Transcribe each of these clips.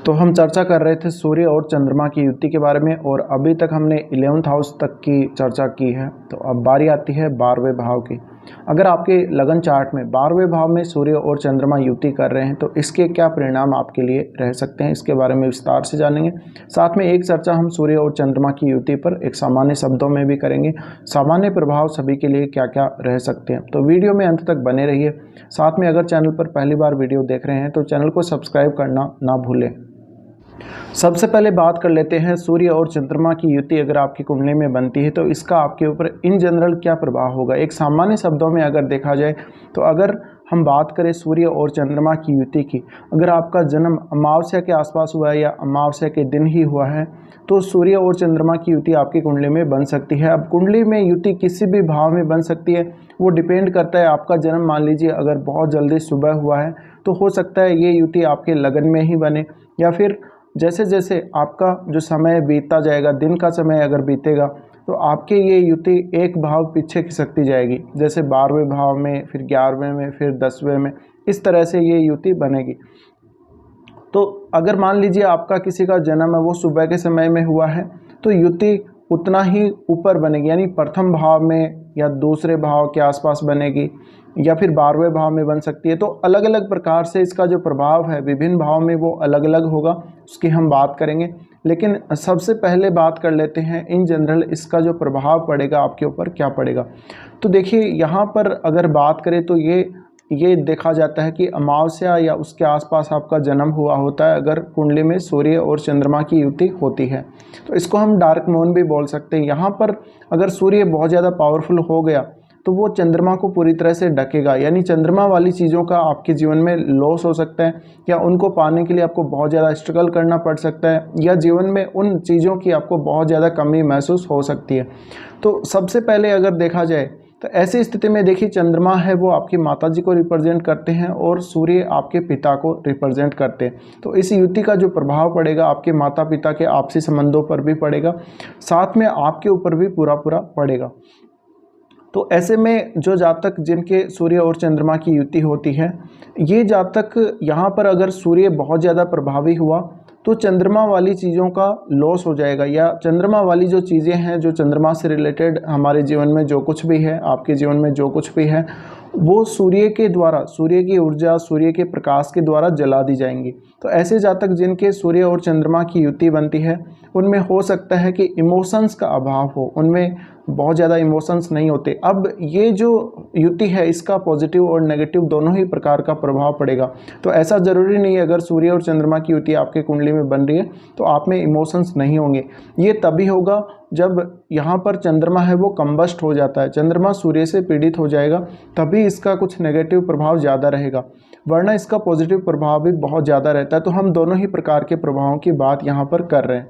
तो हम चर्चा कर रहे थे सूर्य और चंद्रमा की युति के बारे में और अभी तक हमने 11th हाउस तक की चर्चा की है। तो अब बारी आती है 12वें भाव की। अगर आपके लगन चार्ट में 12वें भाव में सूर्य और चंद्रमा युति कर रहे हैं तो इसके क्या परिणाम आपके लिए रह सकते हैं, इसके बारे में विस्तार से जानेंगे। साथ में एक चर्चा हम सूर्य और चंद्रमा की युति पर एक सामान्य शब्दों में भी करेंगे। सामान्य प्रभाव सभी के लिए क्या क्या रह सकते हैं, तो वीडियो में अंत तक बने रहिए। साथ में अगर चैनल पर पहली बार वीडियो देख रहे हैं तो चैनल को सब्सक्राइब करना ना भूलें। सबसे पहले बात कर लेते हैं सूर्य और चंद्रमा की युति अगर आपकी कुंडली में बनती है तो इसका आपके ऊपर इन जनरल क्या प्रभाव होगा। एक सामान्य शब्दों में अगर देखा जाए तो अगर हम बात करें सूर्य और चंद्रमा की युति की, अगर आपका जन्म अमावस्या के आसपास हुआ है या अमावस्या के दिन ही हुआ है तो सूर्य और चंद्रमा की युति आपकी कुंडली में बन सकती है। अब कुंडली में युति किसी भी भाव में बन सकती है, वो डिपेंड करता है आपका जन्म मान लीजिए अगर बहुत जल्दी सुबह हुआ है तो हो सकता है ये युति आपके लगन में ही बने, या फिर जैसे जैसे आपका जो समय बीतता जाएगा, दिन का समय अगर बीतेगा तो आपके ये युति एक भाव पीछे खिसकती जाएगी, जैसे 12वें भाव में, फिर 11वें में, फिर 10वें में, इस तरह से ये युति बनेगी। तो अगर मान लीजिए आपका किसी का जन्म है वो सुबह के समय में हुआ है तो युति उतना ही ऊपर बनेगी, यानी प्रथम भाव में या दूसरे भाव के आसपास बनेगी या फिर 12वें भाव में बन सकती है। तो अलग अलग प्रकार से इसका जो प्रभाव है विभिन्न भाव में वो अलग अलग होगा, उसकी हम बात करेंगे। लेकिन सबसे पहले बात कर लेते हैं इन जनरल इसका जो प्रभाव पड़ेगा आपके ऊपर क्या पड़ेगा। तो देखिए यहाँ पर अगर बात करें तो ये देखा जाता है कि अमावस्या या उसके आसपास आपका जन्म हुआ होता है अगर कुंडली में सूर्य और चंद्रमा की युति होती है, तो इसको हम डार्क मून भी बोल सकते हैं। यहाँ पर अगर सूर्य बहुत ज़्यादा पावरफुल हो गया तो वो चंद्रमा को पूरी तरह से ढकेगा, यानी चंद्रमा वाली चीज़ों का आपके जीवन में लॉस हो सकता है या उनको पाने के लिए आपको बहुत ज़्यादा स्ट्रगल करना पड़ सकता है, या जीवन में उन चीज़ों की आपको बहुत ज़्यादा कमी महसूस हो सकती है। तो सबसे पहले अगर देखा जाए तो ऐसी स्थिति में देखिए चंद्रमा है वो आपकी माता जी को रिप्रेजेंट करते हैं और सूर्य आपके पिता को रिप्रेजेंट करते हैं। तो इस युति का जो प्रभाव पड़ेगा आपके माता पिता के आपसी संबंधों पर भी पड़ेगा, साथ में आपके ऊपर भी पूरा पड़ेगा। तो ऐसे में जो जातक जिनके सूर्य और चंद्रमा की युति होती है, ये जातक यहाँ पर अगर सूर्य बहुत ज़्यादा प्रभावी हुआ तो चंद्रमा वाली चीज़ों का लॉस हो जाएगा, या चंद्रमा वाली जो चीज़ें हैं जो चंद्रमा से रिलेटेड हमारे जीवन में जो कुछ भी है, आपके जीवन में जो कुछ भी है वो सूर्य के द्वारा, सूर्य की ऊर्जा, सूर्य के प्रकाश के द्वारा जला दी जाएंगी। तो ऐसे जातक जिनके सूर्य और चंद्रमा की युति बनती है उनमें हो सकता है कि इमोशंस का अभाव हो, उनमें बहुत ज़्यादा इमोशंस नहीं होते। अब ये जो युति है इसका पॉजिटिव और नेगेटिव दोनों ही प्रकार का प्रभाव पड़ेगा। तो ऐसा ज़रूरी नहीं है अगर सूर्य और चंद्रमा की युति आपके कुंडली में बन रही है तो आप में इमोशंस नहीं होंगे। ये तभी होगा जब यहाँ पर चंद्रमा है वो कंबस्ट हो जाता है, चंद्रमा सूर्य से पीड़ित हो जाएगा, तभी इसका कुछ नेगेटिव प्रभाव ज़्यादा रहेगा, वरना इसका पॉजिटिव प्रभाव भी बहुत ज़्यादा रहता है। तो हम दोनों ही प्रकार के प्रभावों की बात यहाँ पर कर रहे हैं।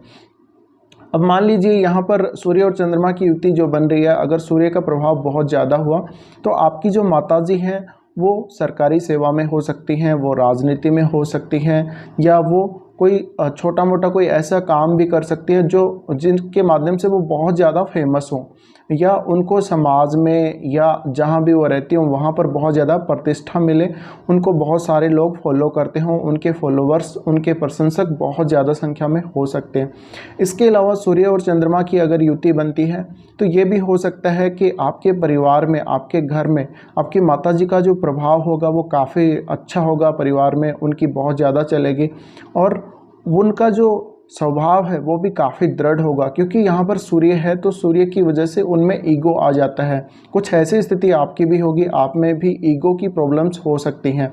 अब मान लीजिए यहाँ पर सूर्य और चंद्रमा की युति जो बन रही है, अगर सूर्य का प्रभाव बहुत ज़्यादा हुआ तो आपकी जो माताजी हैं वो सरकारी सेवा में हो सकती हैं, वो राजनीति में हो सकती हैं, या वो कोई छोटा मोटा कोई ऐसा काम भी कर सकती है जो जिनके माध्यम से वो बहुत ज़्यादा फेमस हो, या उनको समाज में या जहाँ भी वो रहती हों वहाँ पर बहुत ज़्यादा प्रतिष्ठा मिले, उनको बहुत सारे लोग फॉलो करते हों, उनके फॉलोवर्स, उनके प्रशंसक बहुत ज़्यादा संख्या में हो सकते हैं। इसके अलावा सूर्य और चंद्रमा की अगर युति बनती है तो ये भी हो सकता है कि आपके परिवार में, आपके घर में आपकी माताजी का जो प्रभाव होगा वो काफ़ी अच्छा होगा, परिवार में उनकी बहुत ज़्यादा चलेगी और उनका जो स्वभाव है वो भी काफ़ी दृढ़ होगा, क्योंकि यहाँ पर सूर्य है तो सूर्य की वजह से उनमें ईगो आ जाता है। कुछ ऐसी स्थिति आपकी भी होगी, आप में भी ईगो की प्रॉब्लम्स हो सकती हैं।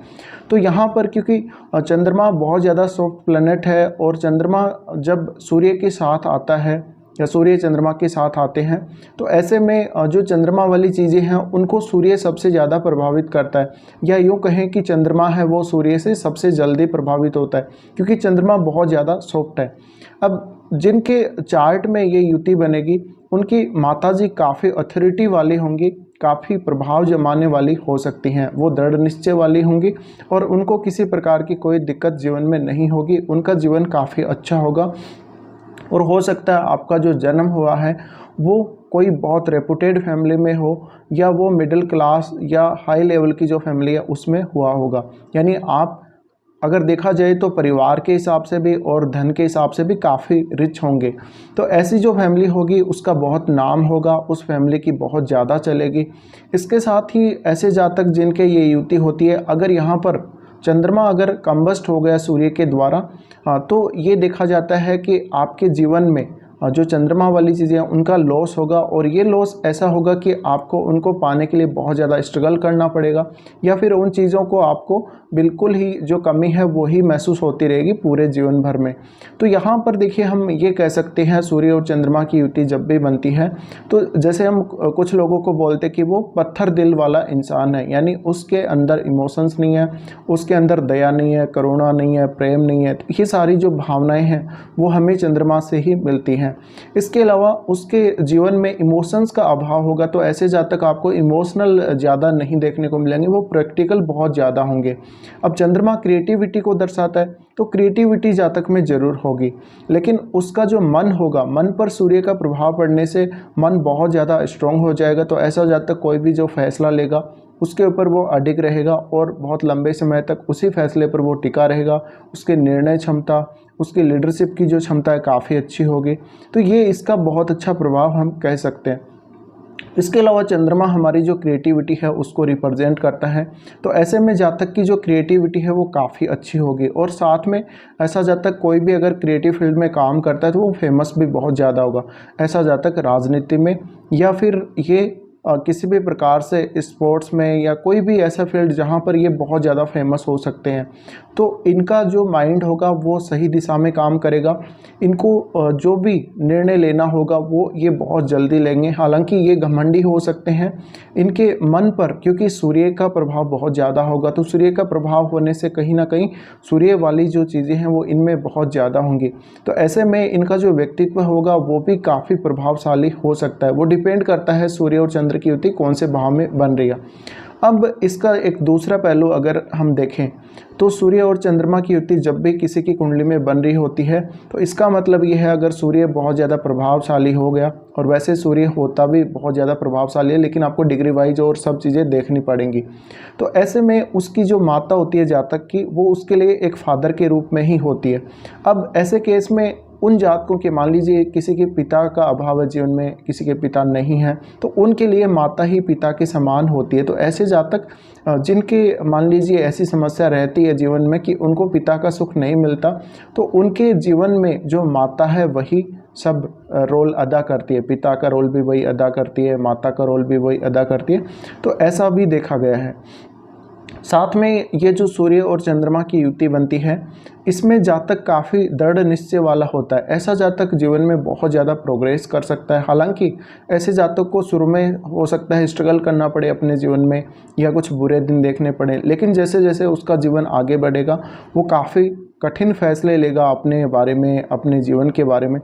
तो यहाँ पर क्योंकि चंद्रमा बहुत ज़्यादा सॉफ्ट प्लैनेट है और चंद्रमा जब सूर्य के साथ आता है या सूर्य चंद्रमा के साथ आते हैं तो ऐसे में जो चंद्रमा वाली चीज़ें हैं उनको सूर्य सबसे ज़्यादा प्रभावित करता है, या यूँ कहें कि चंद्रमा है वो सूर्य से सबसे जल्दी प्रभावित होता है क्योंकि चंद्रमा बहुत ज़्यादा सॉफ्ट है। अब जिनके चार्ट में ये युति बनेगी उनकी माताजी काफ़ी अथॉरिटी वाली होंगी, काफ़ी प्रभाव जमाने वाली हो सकती हैं, वो दृढ़ निश्चय वाली होंगी और उनको किसी प्रकार की कोई दिक्कत जीवन में नहीं होगी, उनका जीवन काफ़ी अच्छा होगा। और हो सकता है आपका जो जन्म हुआ है वो कोई बहुत रेपुटेड फैमिली में हो या वो मिडिल क्लास या हाई लेवल की जो फैमिली है उसमें हुआ होगा, यानी आप अगर देखा जाए तो परिवार के हिसाब से भी और धन के हिसाब से भी काफ़ी रिच होंगे। तो ऐसी जो फैमिली होगी उसका बहुत नाम होगा, उस फैमिली की बहुत ज़्यादा चलेगी। इसके साथ ही ऐसे जातक जिनके ये युति होती है, अगर यहाँ पर चंद्रमा अगर कंबस्ट हो गया सूर्य के द्वारा, तो ये देखा जाता है कि आपके जीवन में जो चंद्रमा वाली चीज़ें हैं उनका लॉस होगा, और ये लॉस ऐसा होगा कि आपको उनको पाने के लिए बहुत ज़्यादा स्ट्रगल करना पड़ेगा, या फिर उन चीज़ों को आपको बिल्कुल ही जो कमी है वो ही महसूस होती रहेगी पूरे जीवन भर में। तो यहाँ पर देखिए हम ये कह सकते हैं सूर्य और चंद्रमा की युति जब भी बनती है तो जैसे हम कुछ लोगों को बोलते कि वो पत्थर दिल वाला इंसान है, यानी उसके अंदर इमोशंस नहीं है, उसके अंदर दया नहीं है, करुणा नहीं है, प्रेम नहीं है। तो ये सारी जो भावनाएं हैं वो हमें चंद्रमा से ही मिलती हैं। इसके अलावा उसके जीवन में इमोशंस का अभाव होगा, तो ऐसे जातक आपको इमोशनल ज़्यादा नहीं देखने को मिलेंगे, वो प्रैक्टिकल बहुत ज़्यादा होंगे। अब चंद्रमा क्रिएटिविटी को दर्शाता है, तो क्रिएटिविटी जातक में ज़रूर होगी, लेकिन उसका जो मन होगा, मन पर सूर्य का प्रभाव पड़ने से मन बहुत ज़्यादा स्ट्रॉन्ग हो जाएगा। तो ऐसा जातक कोई भी जो फैसला लेगा उसके ऊपर वो अडिग रहेगा और बहुत लंबे समय तक उसी फैसले पर वो टिका रहेगा। उसकी निर्णय क्षमता, उसकी लीडरशिप की जो क्षमता है काफ़ी अच्छी होगी। तो ये इसका बहुत अच्छा प्रभाव हम कह सकते हैं। इसके अलावा चंद्रमा हमारी जो क्रिएटिविटी है उसको रिप्रेजेंट करता है, तो ऐसे में जातक की जो क्रिएटिविटी है वो काफ़ी अच्छी होगी। और साथ में ऐसा जातक कोई भी अगर क्रिएटिव फील्ड में काम करता है तो वो फेमस भी बहुत ज़्यादा होगा। ऐसा जातक राजनीति में या फिर ये किसी भी प्रकार से स्पोर्ट्स में या कोई भी ऐसा फील्ड जहाँ पर ये बहुत ज़्यादा फेमस हो सकते हैं, तो इनका जो माइंड होगा वो सही दिशा में काम करेगा। इनको जो भी निर्णय लेना होगा वो ये बहुत जल्दी लेंगे। हालांकि ये घमंडी हो सकते हैं इनके मन पर, क्योंकि सूर्य का प्रभाव बहुत ज़्यादा होगा। तो सूर्य का प्रभाव होने से कहीं ना कहीं सूर्य वाली जो चीज़ें हैं वो इनमें बहुत ज़्यादा होंगी। तो ऐसे में इनका जो व्यक्तित्व होगा वो भी काफ़ी प्रभावशाली हो सकता है। वो डिपेंड करता है सूर्य और चंद्र की युति कौन से भाव में बन रही है। अब इसका एक दूसरा पहलू अगर हम देखें तो सूर्य और चंद्रमा की युति जब भी किसी की कुंडली में बन रही होती है तो इसका मतलब ये है अगर सूर्य बहुत ज़्यादा प्रभावशाली हो गया, और वैसे सूर्य होता भी बहुत ज़्यादा प्रभावशाली है लेकिन आपको डिग्री वाइज और सब चीज़ें देखनी पड़ेंगी। तो ऐसे में उसकी जो माता होती है जातक की, वो उसके लिए एक फादर के रूप में ही होती है। अब ऐसे केस में उन जातकों के, मान लीजिए किसी के पिता का अभाव है जीवन में, किसी के पिता नहीं है, तो उनके लिए माता ही पिता के समान होती है। तो ऐसे जातक जिनके मान लीजिए ऐसी समस्या रहती है जीवन में कि उनको पिता का सुख नहीं मिलता, तो उनके जीवन में जो माता है वही सब रोल अदा करती है। पिता का रोल भी वही अदा करती है, माता का रोल भी वही अदा करती है। तो ऐसा भी देखा गया है। साथ में ये जो सूर्य और चंद्रमा की युति बनती है इसमें जातक काफ़ी दृढ़ निश्चय वाला होता है। ऐसा जातक जीवन में बहुत ज़्यादा प्रोग्रेस कर सकता है। हालांकि ऐसे जातक को शुरू में हो सकता है स्ट्रगल करना पड़े अपने जीवन में या कुछ बुरे दिन देखने पड़े, लेकिन जैसे जैसे उसका जीवन आगे बढ़ेगा वो काफ़ी कठिन फैसले लेगा अपने बारे में, अपने जीवन के बारे में।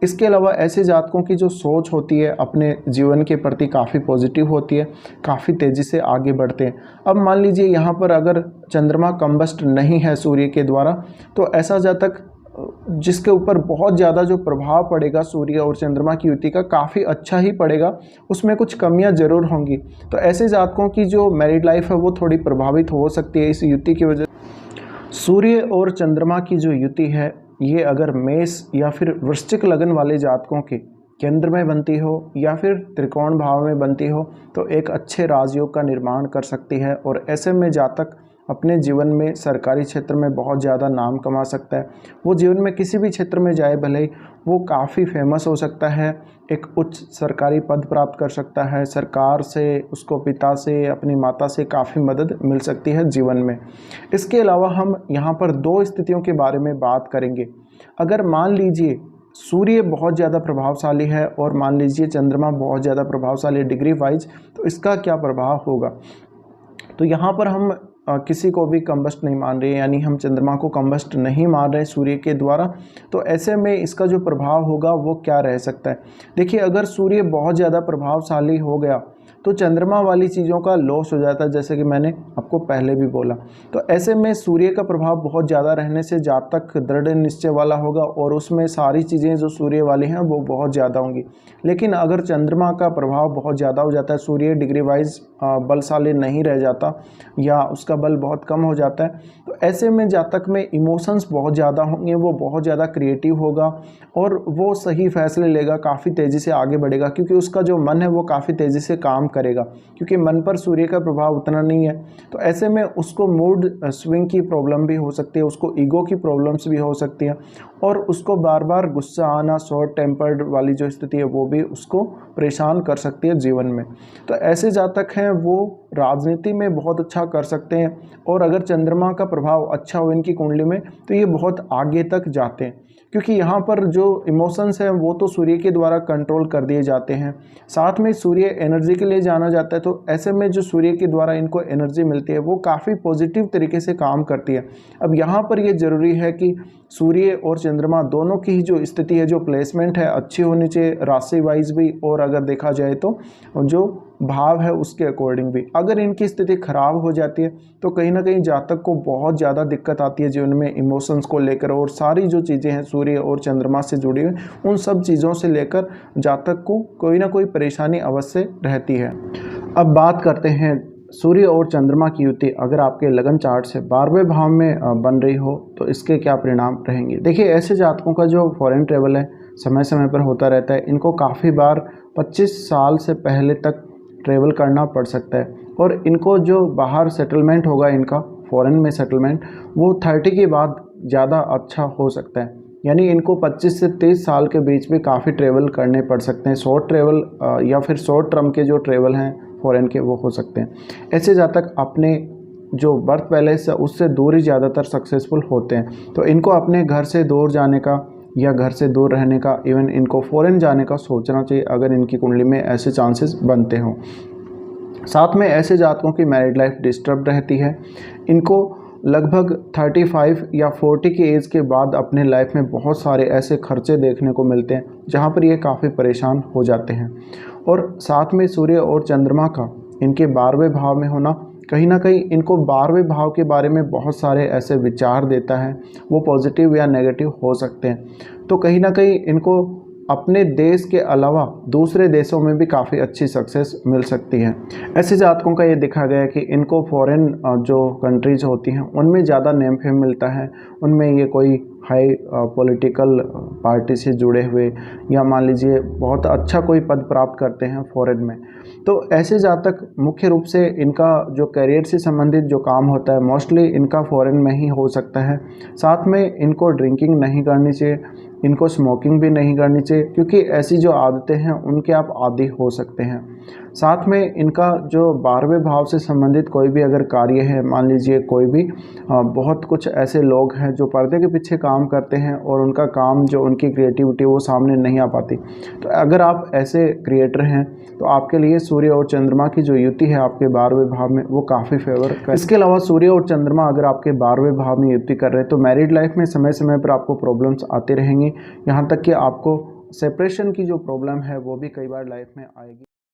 इसके अलावा ऐसे जातकों की जो सोच होती है अपने जीवन के प्रति काफ़ी पॉजिटिव होती है, काफ़ी तेज़ी से आगे बढ़ते हैं। अब मान लीजिए यहाँ पर अगर चंद्रमा कंबस्ट नहीं है सूर्य के द्वारा, तो ऐसा जातक जिसके ऊपर बहुत ज़्यादा जो प्रभाव पड़ेगा सूर्य और चंद्रमा की युति का काफ़ी अच्छा ही पड़ेगा, उसमें कुछ कमियां ज़रूर होंगी। तो ऐसे जातकों की जो मैरिड लाइफ है वो थोड़ी प्रभावित हो सकती है इस युति की वजह। सूर्य और चंद्रमा की जो युति है ये अगर मेष या फिर वृश्चिक लगन वाले जातकों के केंद्र में बनती हो या फिर त्रिकोण भाव में बनती हो तो एक अच्छे राजयोग का निर्माण कर सकती है। और ऐसे में जातक अपने जीवन में सरकारी क्षेत्र में बहुत ज़्यादा नाम कमा सकता है। वो जीवन में किसी भी क्षेत्र में जाए भले ही वो काफ़ी फेमस हो सकता है, एक उच्च सरकारी पद प्राप्त कर सकता है, सरकार से, उसको पिता से, अपनी माता से काफ़ी मदद मिल सकती है जीवन में। इसके अलावा हम यहाँ पर दो स्थितियों के बारे में बात करेंगे। अगर मान लीजिए सूर्य बहुत ज़्यादा प्रभावशाली है और मान लीजिए चंद्रमा बहुत ज़्यादा प्रभावशाली डिग्री वाइज, तो इसका क्या प्रभाव होगा। तो यहाँ पर हम किसी को भी कंबस्ट नहीं मान रहे, यानी हम चंद्रमा को कंबस्ट नहीं मान रहे सूर्य के द्वारा। तो ऐसे में इसका जो प्रभाव होगा वो क्या रह सकता है। देखिए अगर सूर्य बहुत ज़्यादा प्रभावशाली हो गया तो चंद्रमा वाली चीज़ों का लॉस हो जाता है, जैसे कि मैंने आपको पहले भी बोला। तो ऐसे में सूर्य का प्रभाव बहुत ज़्यादा रहने से जातक दृढ़ निश्चय वाला होगा और उसमें सारी चीज़ें जो सूर्य वाली हैं वो बहुत ज़्यादा होंगी। लेकिन अगर चंद्रमा का प्रभाव बहुत ज़्यादा हो जाता है, सूर्य डिग्री वाइज बलशाली नहीं रह जाता या उसका बल बहुत कम हो जाता है। तो ऐसे में जातक में इमोशंस बहुत ज़्यादा होंगे, वो बहुत ज़्यादा क्रिएटिव होगा और वो सही फैसले लेगा, काफ़ी तेज़ी से आगे बढ़ेगा, क्योंकि उसका जो मन है वो काफ़ी तेज़ी से काम करेगा, क्योंकि मन पर सूर्य का प्रभाव उतना नहीं है। तो ऐसे में उसको मूड स्विंग की प्रॉब्लम भी हो सकती है, उसको ईगो की प्रॉब्लम्स भी हो सकती है और उसको बार बार गुस्सा आना, शॉर्ट टेम्पर्ड वाली जो स्थिति है वो भी उसको परेशान कर सकती है जीवन में। तो ऐसे जातक हैं वो राजनीति में बहुत अच्छा कर सकते हैं और अगर चंद्रमा का प्रभाव अच्छा हो इनकी कुंडली में तो ये बहुत आगे तक जाते हैं, क्योंकि यहाँ पर जो इमोशंस हैं वो तो सूर्य के द्वारा कंट्रोल कर दिए जाते हैं। साथ में सूर्य एनर्जी के लिए जाना जाता है, तो ऐसे में जो सूर्य के द्वारा इनको एनर्जी मिलती है वो काफ़ी पॉजिटिव तरीके से काम करती है। अब यहाँ पर ये ज़रूरी है कि सूर्य और चंद्रमा दोनों की ही जो स्थिति है, जो प्लेसमेंट है, अच्छी होनी चाहिए राशि वाइज भी, और अगर देखा जाए तो जो भाव है उसके अकॉर्डिंग भी। अगर इनकी स्थिति खराब हो जाती है तो कहीं ना कहीं जातक को बहुत ज़्यादा दिक्कत आती है जीवन में, इमोशंस को लेकर, और सारी जो चीज़ें हैं सूर्य और चंद्रमा से जुड़ी हुई उन सब चीज़ों से लेकर जातक को कोई ना कोई परेशानी अवश्य रहती है। अब बात करते हैं सूर्य और चंद्रमा की युति अगर आपके लगन चार्ट से 12वें भाव में बन रही हो तो इसके क्या परिणाम रहेंगे। देखिए, ऐसे जातकों का जो फॉरेन ट्रेवल है समय समय पर होता रहता है, इनको काफ़ी बार 25 साल से पहले तक ट्रेवल करना पड़ सकता है और इनको जो बाहर सेटलमेंट होगा इनका फॉरेन में सेटलमेंट, वो 30 के बाद ज़्यादा अच्छा हो सकता है। यानी इनको 25 से 30 साल के बीच में काफ़ी ट्रेवल करने पड़ सकते हैं। शॉर्ट ट्रेवल या फिर शॉर्ट टर्म के जो ट्रेवल हैं फॉरेन के वो हो सकते हैं। ऐसे जातक अपने जो बर्थ पैलेस है उससे दूर ही ज़्यादातर सक्सेसफुल होते हैं। तो इनको अपने घर से दूर जाने का या घर से दूर रहने का, इवन इनको फॉरेन जाने का सोचना चाहिए अगर इनकी कुंडली में ऐसे चांसेस बनते हों। साथ में ऐसे जातकों की मैरिड लाइफ डिस्टर्ब रहती है। इनको लगभग 35 या 40 की एज के बाद अपने लाइफ में बहुत सारे ऐसे खर्चे देखने को मिलते हैं जहाँ पर ये काफ़ी परेशान हो जाते हैं। और साथ में सूर्य और चंद्रमा का इनके 12वें भाव में होना कहीं ना कहीं इनको 12वें भाव के बारे में बहुत सारे ऐसे विचार देता है, वो पॉजिटिव या नेगेटिव हो सकते हैं। तो कहीं ना कहीं इनको अपने देश के अलावा दूसरे देशों में भी काफ़ी अच्छी सक्सेस मिल सकती है। ऐसे जातकों का ये देखा गया है कि इनको फॉरेन जो कंट्रीज होती हैं उनमें ज़्यादा नेम फेम मिलता है, उनमें ये कोई हाई पॉलिटिकल पार्टी से जुड़े हुए या मान लीजिए बहुत अच्छा कोई पद प्राप्त करते हैं फॉरेन में। तो ऐसे जातक मुख्य रूप से इनका जो करियर से संबंधित जो काम होता है मोस्टली इनका फॉरेन में ही हो सकता है। साथ में इनको ड्रिंकिंग नहीं करनी चाहिए, इनको स्मोकिंग भी नहीं करनी चाहिए, क्योंकि ऐसी जो आदतें हैं उनके आप आदी हो सकते हैं। साथ में इनका जो 12वें भाव से संबंधित कोई भी अगर कार्य है, मान लीजिए कोई भी बहुत कुछ ऐसे लोग हैं जो पर्दे के पीछे काम करते हैं और उनका काम जो उनकी क्रिएटिविटी वो सामने नहीं आ पाती, तो अगर आप ऐसे क्रिएटर हैं तो आपके लिए सूर्य और चंद्रमा की जो युति है आपके 12वें भाव में वो काफ़ी फेवर कर। इसके अलावा सूर्य और चंद्रमा अगर आपके 12वें भाव में युति कर रहे हैं तो मैरिड लाइफ में समय समय पर आपको प्रॉब्लम्स आती रहेंगी, यहाँ तक कि आपको सेपरेशन की जो प्रॉब्लम है वो भी कई बार लाइफ में आएगी।